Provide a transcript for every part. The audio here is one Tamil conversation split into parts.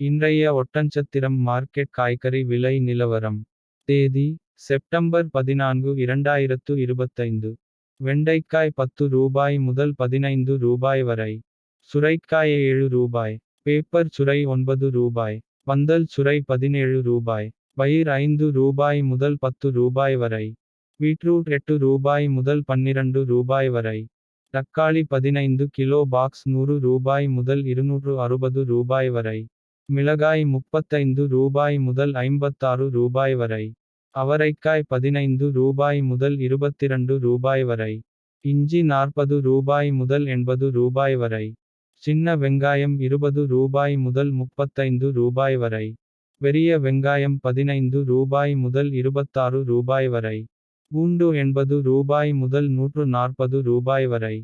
இன்றைய ஒட்டன்சத்திரம் மார்க்கெட் காய்கறி விலை நிலவரம். தேதி செப்டம்பர் 14 2025. வெண்டைக்காய் 10 ரூபாய் முதல் 15 ரூபாய் வரை. சுரைக்காய் 7 ரூபாய். பேப்பர் சுரை 9 ரூபாய். பந்தல் சுரை 17 ரூபாய். பயிர் 5 ரூபாய் முதல் 10 ரூபாய் வரை. பீட்ரூட் 8 ரூபாய் முதல் 12 ரூபாய் வரை. தக்காளி 15 கிலோ பாக்ஸ் 100 ரூபாய் முதல் 260 ரூபாய் வரை. மிளகாய் 35 ரூபாய் முதல் 56 ரூபாய் வரை. அவரைக்காய் 15 ரூபாய் முதல் 22 ரூபாய் வரை. இஞ்சி 40 ரூபாய் முதல் 80 ரூபாய் வரை. சின்ன வெங்காயம் 20 ரூபாய் முதல் 35 ரூபாய் வரை. பெரிய வெங்காயம் 15 ரூபாய் முதல் 26 ரூபாய் வரை. பூண்டு 80 ரூபாய் முதல் 140 ரூபாய் வரை.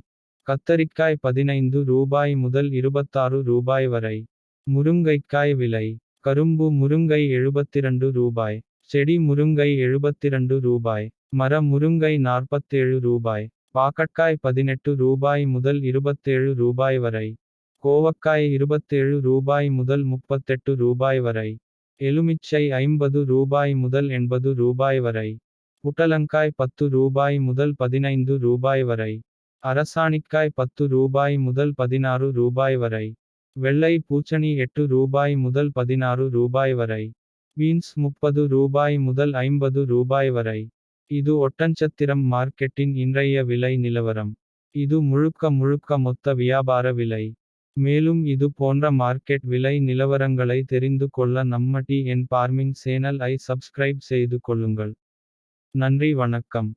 கத்தரிக்காய் 15 ரூபாய் முதல் 26 ரூபாய் வரை. முருங்கைக்காய் விலை. கரும்பு முருங்கை 72 ரூபாய். செடி முருங்கை 72 ரூபாய். மர முருங்கை 47 ரூபாய். பாக்கட்காய் 18 ரூபாய் முதல் 27 ரூபாய் வரை. கோவக்காய் 27 ரூபாய் முதல் 38 ரூபாய் வரை. எலுமிச்சை 50 ரூபாய் முதல் 80 ரூபாய் வரை. புடலங்காய் 10 ரூபாய் முதல் 15 ரூபாய் வரை. அரசாணிக்காய் 10 ரூபாய் முதல் 16 ரூபாய் வரை. வெள்ளை பூசணி 8 ரூபாய் முதல் 16 ரூபாய் வரை. பீன்ஸ் 30 ரூபாய் முதல் 50 ரூபாய் வரை. இது ஒட்டன்சத்திரம் மார்க்கெட்டின் இன்றைய விலை நிலவரம். இது முழுக்க மொத்த வியாபார விலை. மேலும் இது போன்ற மார்க்கெட் விலை நிலவரங்களை தெரிந்து கொள்ள நம்ம டிஎன் ஃபார்மிங் சேனல் ஐ சப்ஸ்கிரைப் செய்து கொள்ளுங்கள். நன்றி வணக்கம்.